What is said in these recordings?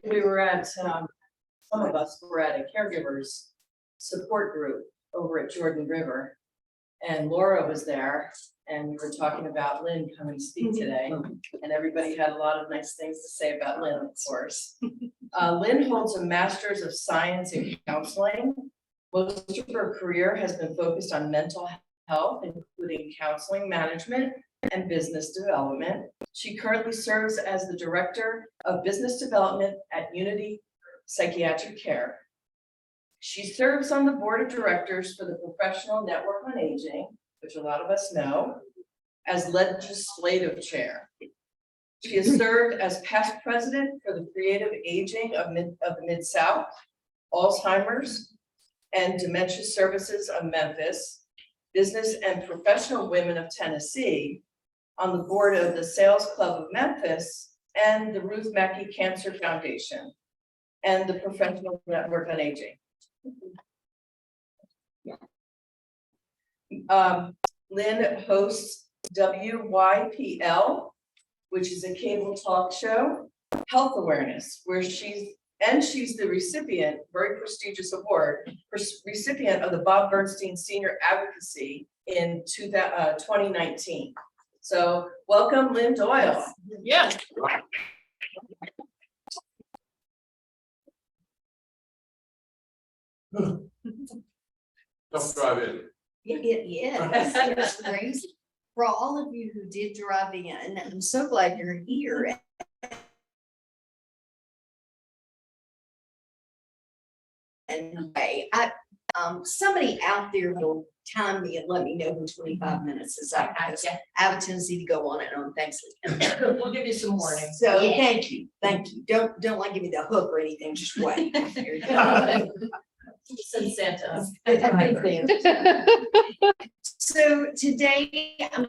We were at, some of us were at a caregivers support group over at Jordan River. And Laura was there and we were talking about Lynn coming to speak today. And everybody had a lot of nice things to say about Lynn, of course. Lynn holds a master's of science in counseling. Most of her career has been focused on mental health, including counseling management and business development. She currently serves as the Director of Business Development at Unity Psychiatric Care. She serves on the Board of Directors for the Professional Network on Aging, which a lot of us know, as Legislative Chair. She has served as past President for the Creative Aging of the Mid-South, Alzheimer's, and Dementia Services of Memphis, Business and Professional Women of Tennessee, on the board of the Sales Club of Memphis and the Ruth Mackey Cancer Foundation and the Professional Network on Aging. Lynn hosts WYPL, which is a cable talk show, Health Awareness, where she's the recipient, very prestigious award, recipient of the Bob Bernstein Senior Advocacy in 2019. So welcome, Lynn Doyle. Yeah. Don't drive in. It's crazy. For all of you who did drive in, I'm so glad you're here. And somebody out there will time me and let me know when 25 minutes is up. I have a tendency to go on and on. Thanks. We'll give you some warning. So thank you. Don't like give me the hook or anything. Just wait. Send Santa. So today I'm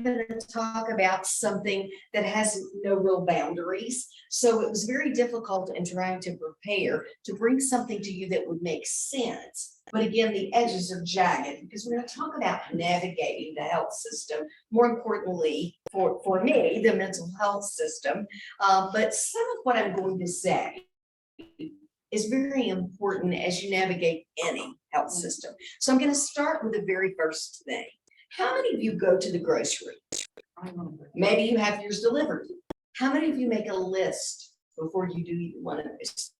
going to talk about something that has no real boundaries. So it was very difficult in trying to prepare to bring something to you that would make sense. But again, the edges are jagged because we're going to talk about navigating the health system. More importantly, for me, the mental health system. But some of what I'm going to say is very important as you navigate any health system. So I'm going to start with the very first thing. How many of you go to the grocery? Maybe you have yours delivered. How many of you make a list before you do either one of those?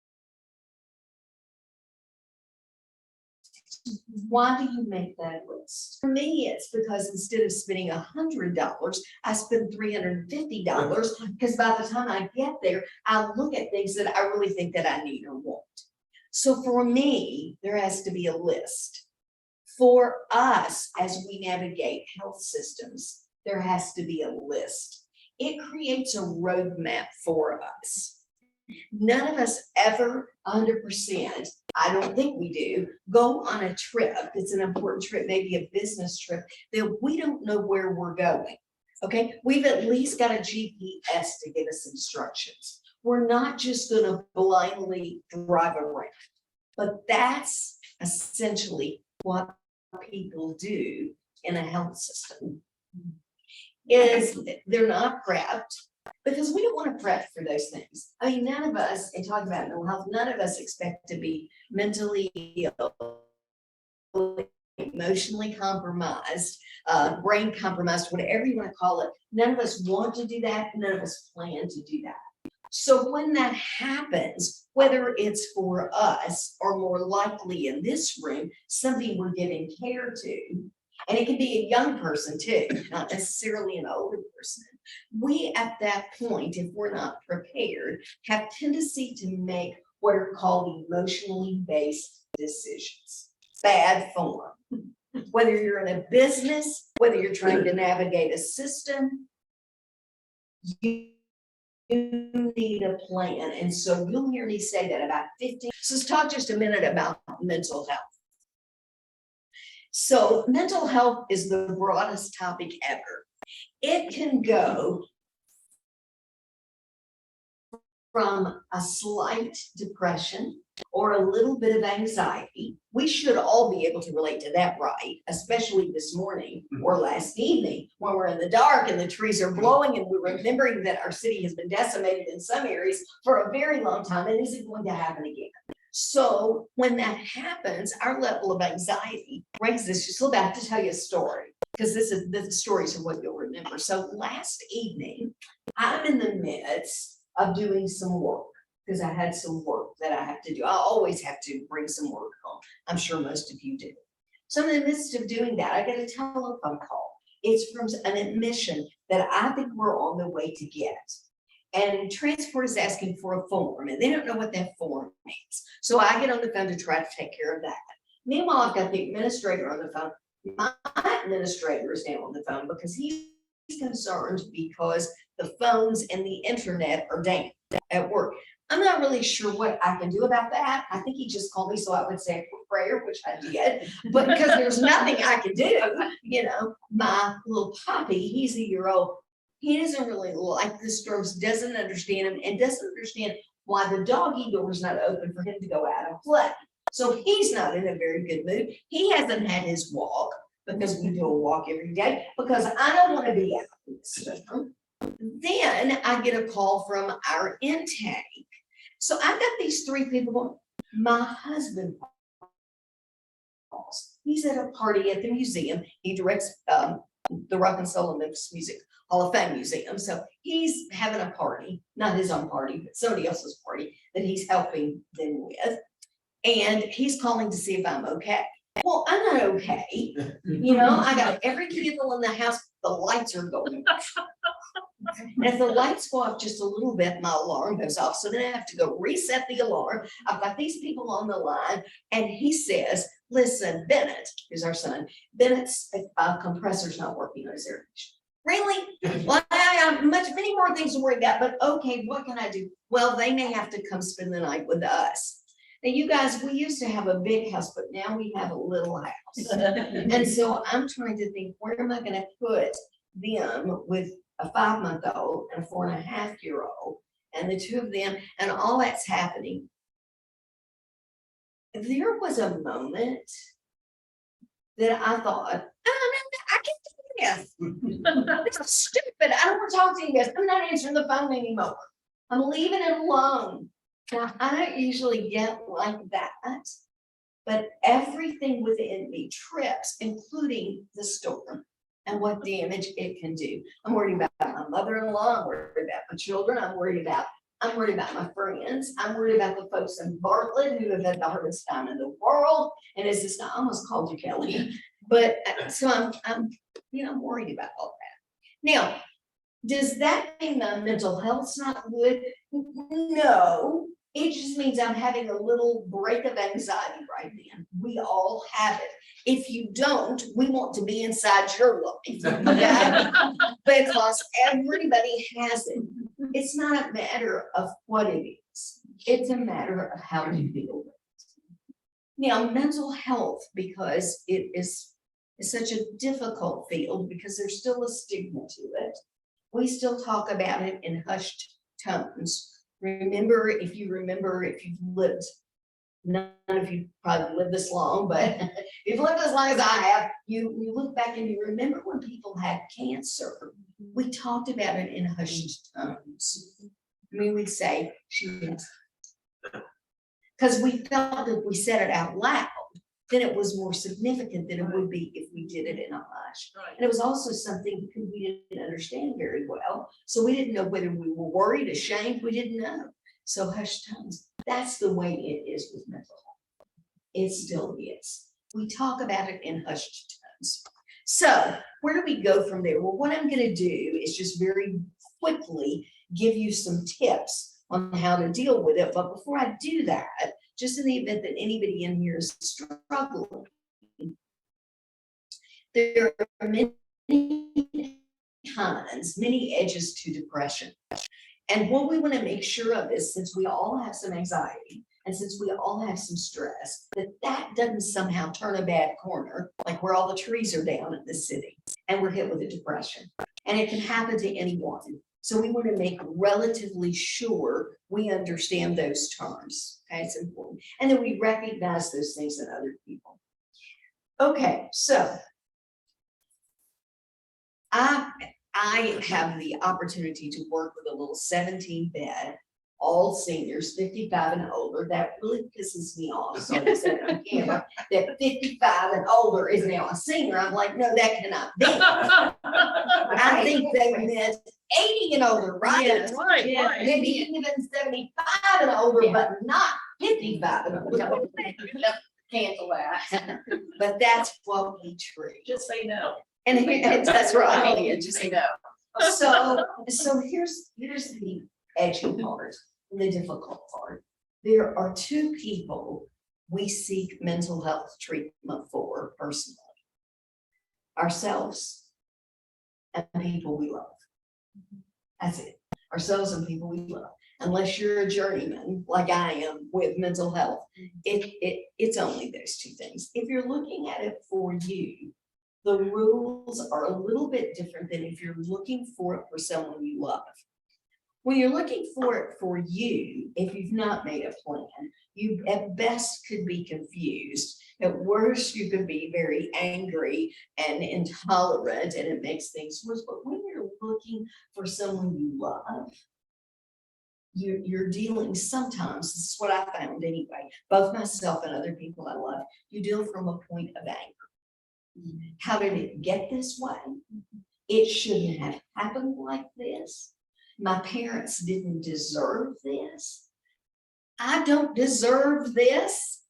Why do you make that list? For me, it's because instead of spending $100, I spend $350 because by the time I get there, I look at things that I really think that I need or want. So for me, there has to be a list. For us, as we navigate health systems, there has to be a list. It creates a roadmap for us. None of us ever 100%, I don't think we do, go on a trip. It's an important trip, maybe a business trip, that we don't know where we're going. Okay, we've at least got a GPS to give us instructions. We're not just going to blindly drive around, but that's essentially what people do in a health system. Is they're not prepped because we don't want to prep for those things. I mean, none of us, and talking about mental health, none of us expect to be mentally ill, emotionally compromised, brain compromised, whatever you want to call it. None of us want to do that. None of us plan to do that. So when that happens, whether it's for us or more likely in this room, somebody we're giving care to, and it can be a young person too, not necessarily an older person, we at that point, if we're not prepared, have tendency to make what are called emotionally based decisions. Bad form. Whether you're in a business, whether you're trying to navigate a system, you need a plan. And so you'll hear me say that about 15. So let's talk just a minute about mental health. So mental health is the broadest topic ever. It can go from a slight depression or a little bit of anxiety. We should all be able to relate to that, right? Especially this morning or last evening when we're in the dark and the trees are blowing and we're remembering that our city has been decimated in some areas for a very long time and isn't going to happen again. So when that happens, our level of anxiety raises. Just so back to tell you a story, because the stories are what you'll remember. So last evening, I'm in the midst of doing some work because I had some work that I have to do. I always have to bring some work home. I'm sure most of you do. So in the midst of doing that, I get a telephone call. It's from an admission that I think we're on the way to get. And transport is asking for a form and they don't know what that form means. So I get on the phone to try to take care of that. Meanwhile, I've got the administrator on the phone. My administrator is now on the phone because he's concerned because the phones and the internet are down at work. I'm not really sure what I can do about that. I think he just called me so I would say a quick prayer, which I did, but because there's nothing I can do, you know, my little puppy, he's a year old. He doesn't really like the storms, doesn't understand him, and doesn't understand why the doggy door is not open for him to go out and play. So he's not in a very good mood. He hasn't had his walk because we do a walk every day because I don't want to be out in the storm. Then I get a call from our intake. So I've got these three people going. My husband calls. He's at a party at the museum. He directs the Rock and Soul and Memphis Music Hall of Fame Museum. So he's having a party, not his own party, but somebody else's party that he's helping them with. And he's calling to see if I'm okay. Well, I'm not okay. You know, I got every candle in the house, the lights are going. And if the lights go off just a little bit, my alarm goes off. So then I have to go reset the alarm. I've got these people on the line, and he says, listen, Bennett, who's our son, Bennett's compressor's not working on his air conditioner. Really? Well, I have many more things to worry about, but okay, what can I do? Well, they may have to come spend the night with us. Now, you guys, we used to have a big house, but now we have a little house. And so I'm trying to think, where am I going to put them with a 5-month-old and a 4.5-year-old, and the two of them, and all that's happening. There was a moment that I thought, oh, no, I can't do this. This is stupid. I don't want to talk to you guys. I'm not answering the phone anymore. I'm leaving it alone. Now, I don't usually get like that, but everything within me trips, including the storm and what damage it can do. I'm worried about my mother-in-law. I'm worried about my children. I'm worried about my friends. I'm worried about the folks in Bartlett who have had the hardest time in the world. And it's just, I almost called you Kelly, but so I'm worried about all that. Now, does that mean my mental health's not good? No. It just means I'm having a little break of anxiety right then. We all have it. If you don't, we want to be inside your life, okay? Because everybody has it. It's not a matter of what it is. It's a matter of how you deal with it. Now, mental health, because it is such a difficult field because there's still a stigma to it. We still talk about it in hushed tones. If you've lived, none of you probably lived this long, but if you've lived as long as I have, you look back and you remember when people had cancer. We talked about it in hushed tones. I mean, we'd say, because we felt that if we said it out loud, then it was more significant than it would be if we did it in a hush. Right. And it was also something we didn't understand very well. So we didn't know whether we were worried, ashamed, we didn't know. So hushed tones, that's the way it is with mental health. It still is. We talk about it in hushed tones. So where do we go from there? Well, what I'm going to do is just very quickly give you some tips on how to deal with it. But before I do that, just in the event that anybody in here is struggling, there are many edges to depression. And what we want to make sure of is, since we all have some anxiety and since we all have some stress, that doesn't somehow turn a bad corner, like where all the trees are down in the city and we're hit with a depression. And it can happen to anyone. So we want to make relatively sure we understand those terms. Okay, it's important. And then we recognize those things in other people. Okay, so I have the opportunity to work with a little 17-bed, all seniors, 55 and older. That really pisses me off. So I said on camera that 55 and older is now a senior. I'm like, no, that cannot be. I think they meant 80 and older, right? Yes, right, yeah. right. Maybe even 75 and older, Yeah. but not 55 and older. Cancel that. But that's what we treat. Just say no. And that's right. Just say no. So here's the edgy part, the difficult part. There are two people we seek mental health treatment for personally. Ourselves and people we love. That's it. Ourselves and people we love. Unless you're a journeyman like I am with mental health, it's only those two things. If you're looking at it for you, the rules are a little bit different than if you're looking for it for someone you love. When you're looking for it for you, if you've not made a plan, you at best could be confused. At worst, you could be very angry and intolerant, and it makes things worse. But when you're looking for someone you love, you're dealing sometimes, this is what I found anyway, both myself and other people I love, you deal from a point of anger. How did it get this way? It shouldn't have happened like this. My parents didn't deserve this. I don't deserve this.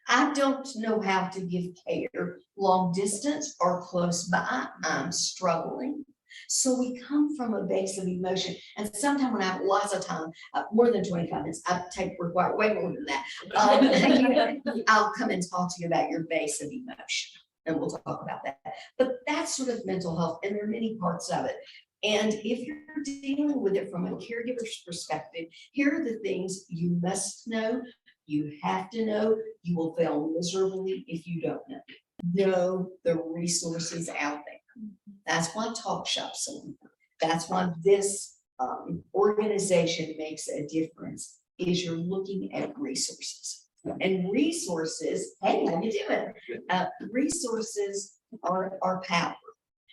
I don't know how to give care long distance or close by. I'm struggling. So we come from a base of emotion. And sometimes when I have lots of time, more than 25 minutes, I take require way more than that. I'll come and talk to you about your base of emotion. And we'll talk about that. But that's sort of mental health, and there are many parts of it. And if you're dealing with it from a caregiver's perspective, here are the things you must know, you have to know, you will fail miserably if you don't know. Know the resources out there. That's why talk shops are important. That's why this organization makes a difference, is you're looking at resources. And resources, hey, how you doing? Resources are power.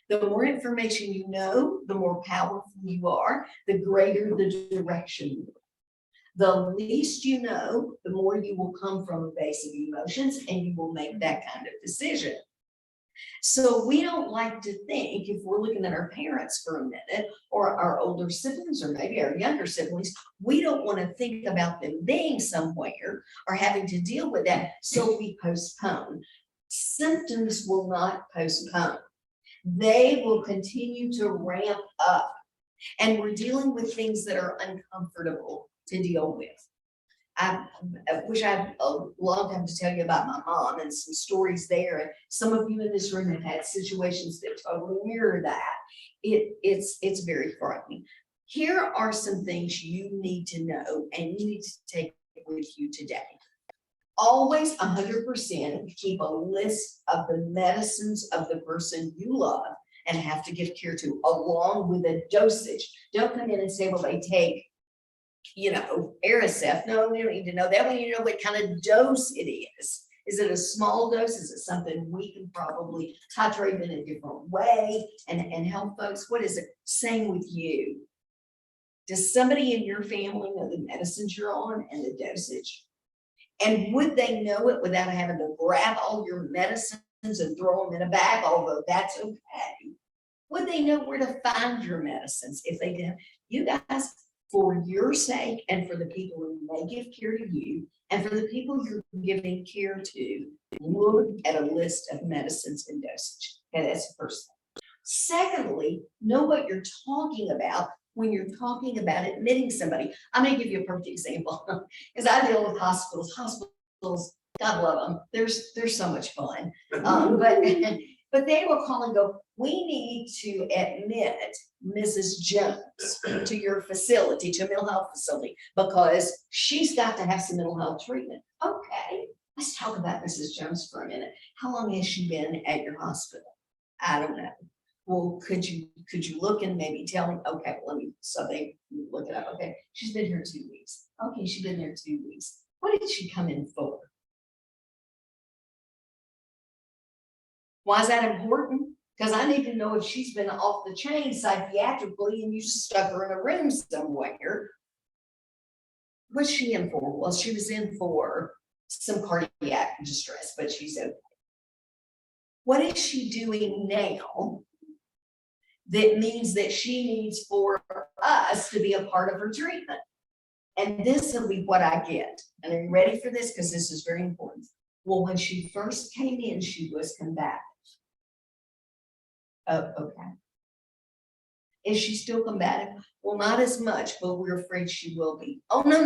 The more information you know, the more powerful you are, the greater the direction you are. The least you know, the more you will come from a base of emotions, and you will make that kind of decision. So we don't like to think, if we're looking at our parents for a minute, or our older siblings, or maybe our younger siblings, we don't want to think about them being somewhere or having to deal with that, so we postpone. Symptoms will not postpone. They will continue to ramp up, and we're dealing with things that are uncomfortable to deal with. I wish I had a long time to tell you about my mom and some stories there. And some of you in this room have had situations that totally mirror that. It's very frightening. Here are some things you need to know and you need to take with you today. Always 100% keep a list of the medicines of the person you love and have to give care to, along with a dosage. Don't come in and say, well, they take, Aricep. No, we don't need to know that. We need to know what kind of dose it is. Is it a small dose? Is it something we can probably titrate in a different way and help folks? What is it? Same with you. Does somebody in your family know the medicines you're on and the dosage? And would they know it without having to grab all your medicines and throw them in a bag, although that's okay? Would they know where to find your medicines if they did? You guys, for your sake and for the people who may give care to you and for the people you're giving care to, look at a list of medicines and dosage. Okay, that's the first thing. Secondly, know what you're talking about when you're talking about admitting somebody. I'm going to give you a perfect example because I deal with hospitals. Hospitals, God love them. They're so much fun. But they will call and go, we need to admit Mrs. Jones to your facility, to a mental health facility, because she's got to have some mental health treatment. Okay, let's talk about Mrs. Jones for a minute. How long has she been at your hospital? I don't know. well, could you look and maybe tell me, okay, so they look it up, okay, she's been here 2 weeks. Okay, she's been there 2 weeks. What did she come in for? Why is that important? Because I need to know if she's been off the chain psychiatrically and you just stuck her in a room somewhere. What's she in for? Well, she was in for some cardiac distress, but she's okay. What is she doing now that means that she needs for us to be a part of her treatment? And this will be what I get. And are you ready for this? Because this is very important. Well, when she first came in, she was combative. Oh, okay. Is she still combative? Well, not as much, but we're afraid she will be. Oh, no.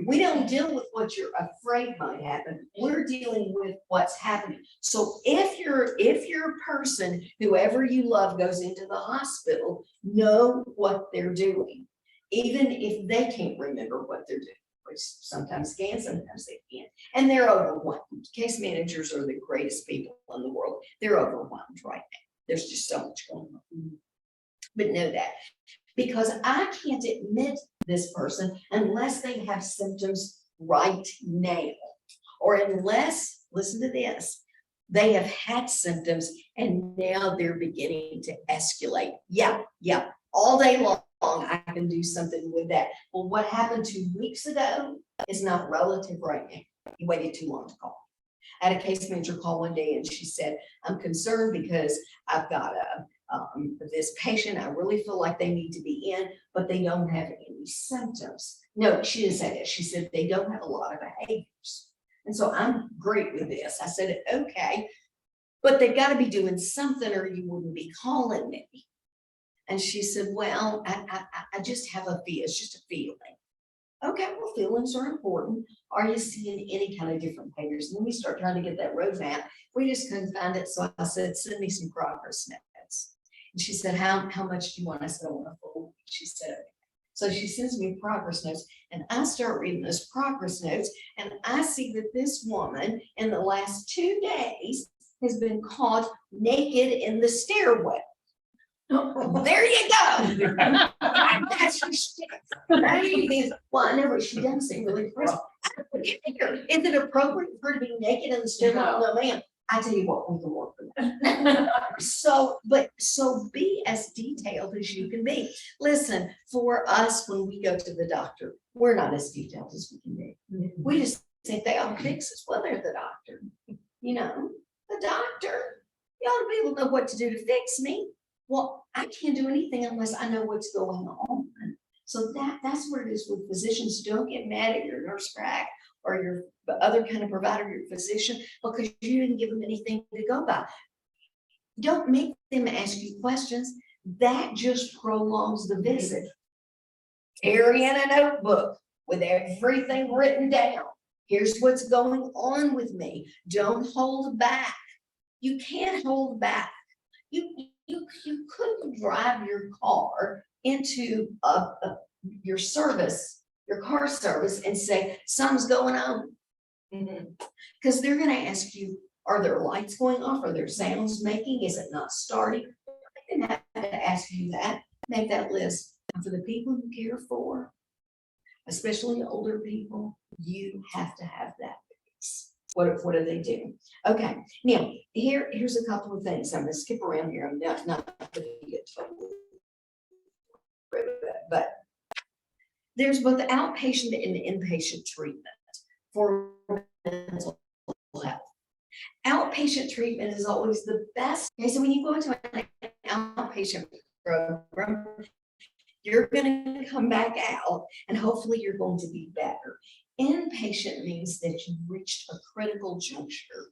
We don't deal with what you're afraid might happen. We're dealing with what's happening. So if your person, whoever you love, goes into the hospital, know what they're doing, even if they can't remember what they're doing, which sometimes can, sometimes they can't. And they're overwhelmed. Case managers are the greatest people in the world. They're overwhelmed right now. There's just so much going on. But know that, because I can't admit this person unless they have symptoms right now, or unless, listen to this, they have had symptoms and now they're beginning to escalate. Yeah, all day long I can do something with that. Well, what happened 2 weeks ago is not relative right now. You waited too long to call. I had a case manager call one day and she said, I'm concerned because I've got this patient, I really feel like they need to be in, but they don't have any symptoms. No, she didn't say that. She said they don't have a lot of behaviors. And so I'm great with this. I said, okay, but they've got to be doing something or you wouldn't be calling me. And she said, well, I just have a feel. It's just a feeling. Okay, well, feelings are important. Are you seeing any kind of different behaviors? And then we start trying to get that roadmap. We just couldn't find it. So I said, send me some progress notes. And she said, how much do you want? I said, I want a full. She said, okay. So she sends me progress notes and I start reading those progress notes and I see that this woman in the last 2 days has been caught naked in the stairwell. There you go. That's her shit. Well, I know what she does say really impressive. Is it appropriate for her to be naked in the stairwell? No, ma'am. I tell you what, we can work with that. So be as detailed as you can be. Listen, for us, when we go to the doctor, we're not as detailed as we can be. We just think they all fix us. Well, they're the doctor. You know, the doctor. You ought to be able to know what to do to fix me. Well, I can't do anything unless I know what's going on. So that's where it is with physicians. Don't get mad at your nurse prac or your other kind of provider, your physician, because you didn't give them anything to go by. Don't make them ask you questions. That just prolongs the visit. Carry in a notebook with everything written down. Here's what's going on with me. Don't hold back. You can't hold back. You couldn't drive your car into your car service and say, something's going on. Because they're going to ask you, are there lights going off? Are there sounds making? Is it not starting? They didn't have to ask you that. Make that list. And for the people you care for, especially older people, you have to have that piece. What do they do? Okay, now here's a couple of things. I'm gonna skip around here. I'm not gonna get totally, but there's both the outpatient and the inpatient treatment for mental health. Outpatient treatment is always the best. Okay, so when you go into an outpatient program, you're going to come back out and hopefully you're going to be better. Inpatient means that you've reached a critical juncture,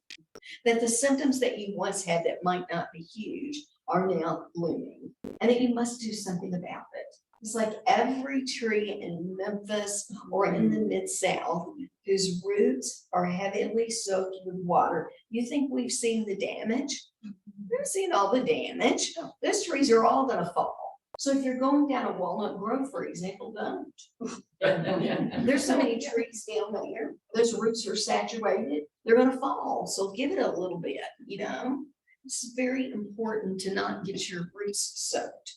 that the symptoms that you once had that might not be huge are now blooming, and that you must do something about it. It's like every tree in Memphis or in the Mid-South whose roots are heavily soaked with water. You think we've seen the damage? We've seen all the damage. Those trees are all going to fall. So if you're going down a Walnut Grove, for example, don't. There's so many trees down there. Those roots are saturated. They're going to fall. So give it a little bit, you know. It's very important to not get your roots soaked.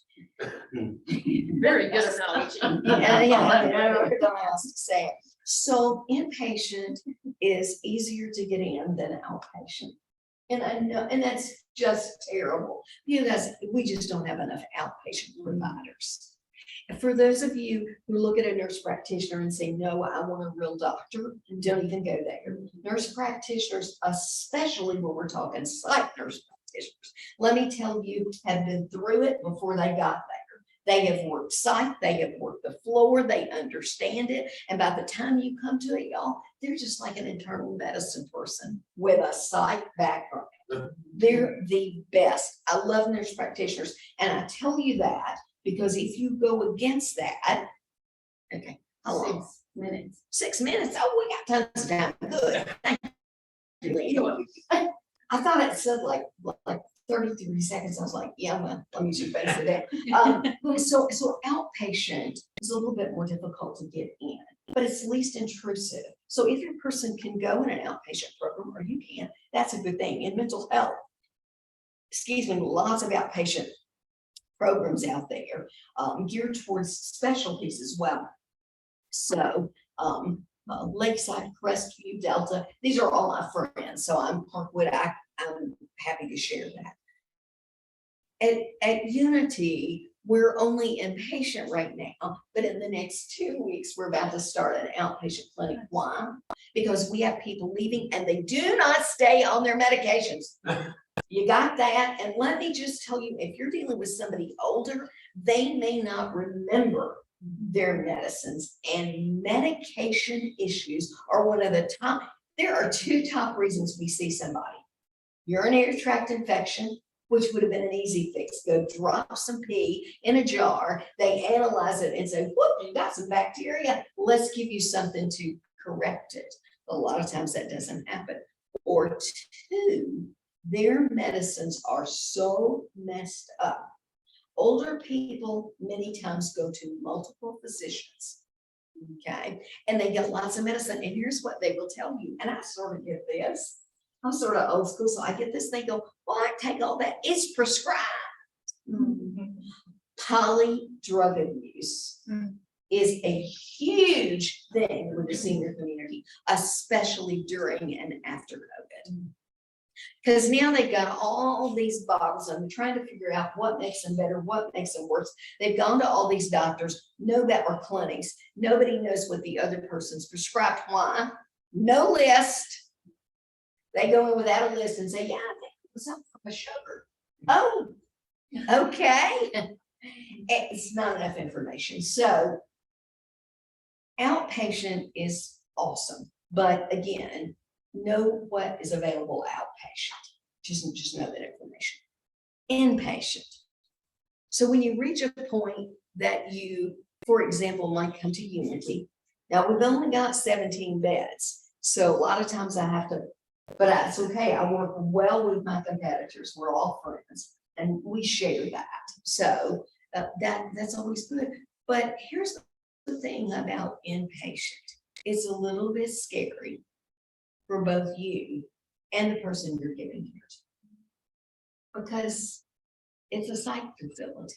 Very good analogy. I don't know how else to say it. So inpatient is easier to get in than outpatient. And I know, and that's just terrible. You guys, we just don't have enough outpatient providers. And for those of you who look at a nurse practitioner and say, no, I want a real doctor, don't even go there. Nurse practitioners, especially when we're talking psych nurse practitioners, let me tell you, have been through it before they got there. They have worked psych, they have worked the floor, they understand it. And by the time you come to it, y'all, they're just like an internal medicine person with a psych background. They're the best. I love nurse practitioners. And I tell you that because if you go against that, okay, how long? 6 minutes. 6 minutes. Oh, we got tons of time. Good. Thank you. I thought it said like 33 seconds. I was like, yeah, well, let me just face it. So outpatient is a little bit more difficult to get in, but it's least intrusive. So if your person can go in an outpatient program, or you can, that's a good thing. In mental health, excuse me, lots of outpatient programs out there geared towards specialties as well. So Lakeside, Crestview, Delta, these are all my friends. So I'm Parkwood, I'm happy to share that. At Unity, we're only inpatient right now, but in the next 2 weeks, we're about to start an outpatient clinic. Why? Because we have people leaving and they do not stay on their medications. You got that? And let me just tell you, if you're dealing with somebody older, they may not remember their medicines, and medication issues are one of the top. There are 2 top reasons we see somebody. Urinary tract infection, which would have been an easy fix. Go drop some pee in a jar. They analyze it and say, whoop, you got some bacteria. Let's give you something to correct it. A lot of times that doesn't happen. Or 2, their medicines are so messed up. Older people many times go to multiple physicians, okay? And they get lots of medicine. And here's what they will tell you. And I sort of get this. I'm sort of old school, so I get this. They go, well, I take all that. It's prescribed. Poly drug abuse is a huge thing with the senior community, especially during and after COVID. Because now they've got all these bottles and they're trying to figure out what makes them better, what makes them worse. They've gone to all these doctors, or clinics. Nobody knows what the other person's prescribed. Why? No list. They go in without a list and say, yeah, I think it was something from a sugar. Oh, okay. It's not enough information. So outpatient is awesome. But again, know what is available outpatient. Just know that information. Inpatient. So when you reach a point that you, for example, might come to Unity. Now we've only got 17 beds. So a lot of times I have to, but that's okay. I work well with my competitors. We're all friends and we share that. So that's always good. But here's the thing about inpatient. It's a little bit scary for both you and the person you're giving care to, because it's a psych facility.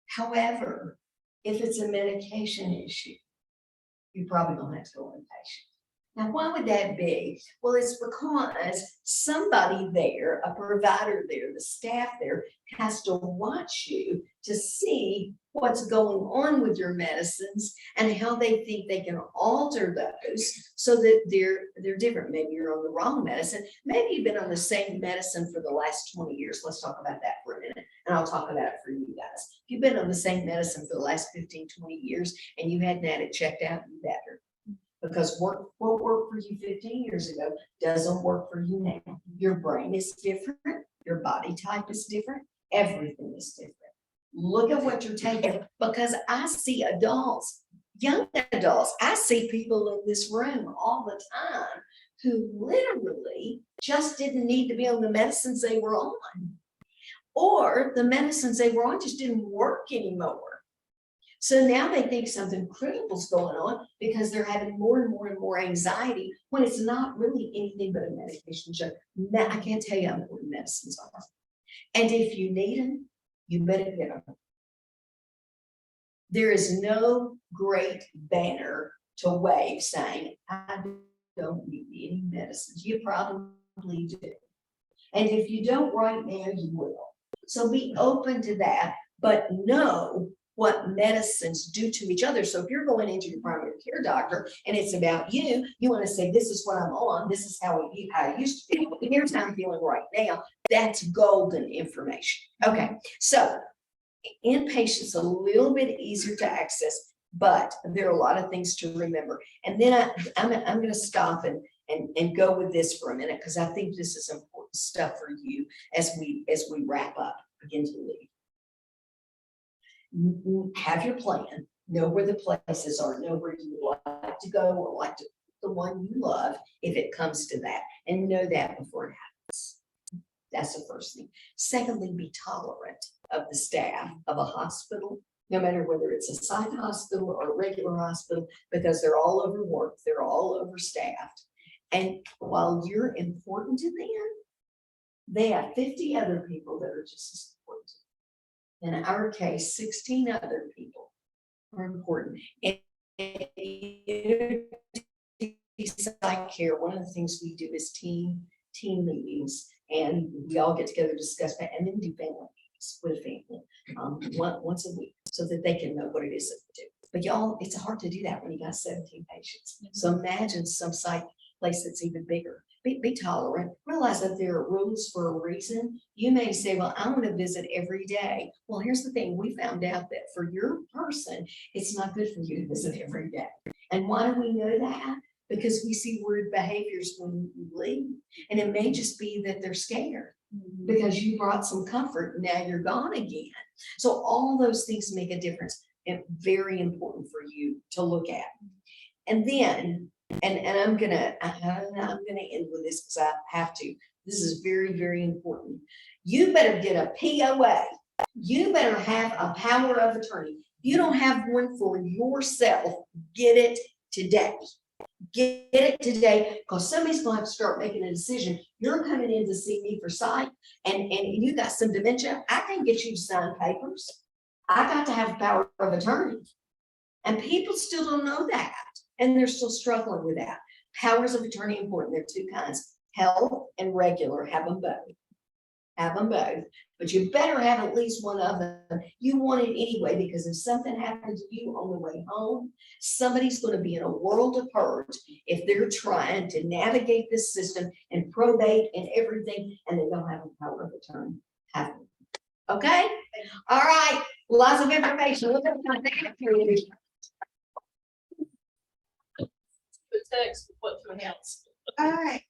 However, if it's a medication issue, you probably don't have to go inpatient. Now, why would that be? Well, it's because somebody there, a provider there, the staff there has to watch you to see what's going on with your medicines and how they think they can alter those so that they're different. Maybe you're on the wrong medicine. Maybe you've been on the same medicine for the last 20 years. Let's talk about that for a minute. And I'll talk about it for you guys. If you've been on the same medicine for the last 15, 20 years and you hadn't had it checked out, you better. Because what worked for you 15 years ago doesn't work for you now. Your brain is different. Your body type is different. Everything is different. Look at what you're taking, because I see adults, young adults, I see people in this room all the time who literally just didn't need to be on the medicines they were on, or the medicines they were on just didn't work anymore. So now they think something critical's going on because they're having more and more and more anxiety when it's not really anything but a medication show. I can't tell you how important medicines are. And if you need them, you better get them. There is no great banner to wave saying, I don't need any medicines. You probably do. And if you don't right now, you will. So be open to that, but know what medicines do to each other. So if you're going into your primary care doctor and it's about you, you want to say, this is what I'm on. This is how I used to feel. Here's how I'm feeling right now. That's golden information. Okay. So inpatient's a little bit easier to access, but there are a lot of things to remember. And then I'm going to stop and go with this for a minute, because I think this is important stuff for you as we wrap up, begin to leave. Have your plan, know where the places are, know where you would like to go or like to the one you love if it comes to that, and know that before it happens. That's the first thing. Secondly, be tolerant of the staff of a hospital, no matter whether it's a psych hospital or a regular hospital, because they're all overworked, they're all overstaffed. And while you're important to them, they have 50 other people that are just as important. In our case, 16 other people are important. And psych care, one of the things we do is team meetings, and we all get together, discuss that, and then do family meetings with a family once a week, so that they can know what it is that we do. But y'all, it's hard to do that when you got 17 patients. So imagine some psych place that's even bigger. Be tolerant. Realize that there are rules for a reason. You may say, well, I want to visit every day. Well, here's the thing. We found out that for your person, it's not good for you to visit every day. And why do we know that? Because we see weird behaviors when you leave. And it may just be that they're scared because you brought some comfort and now you're gone again. So all those things make a difference, and very important for you to look at. And then, and I'm gonna end with this because I have to. This is very, very important. You better get a POA. You better have a power of attorney. If you don't have one for yourself, get it today. Get it today, because somebody's going to have to start making a decision. You're coming in to see me for psych, and you got some dementia. I can't get you to sign papers. I got to have power of attorney. And people still don't know that. And they're still struggling with that. Powers of attorney important. There are two kinds, health and regular. Have them both. Have them both. But you better have at least one of them. You want it anyway, because if something happens to you on the way home, somebody's going to be in a world of hurt if they're trying to navigate this system and probate and everything, and they don't have a power of attorney. Have them. Okay? All right. Lots of information. Look at my the text, what to announce. All right.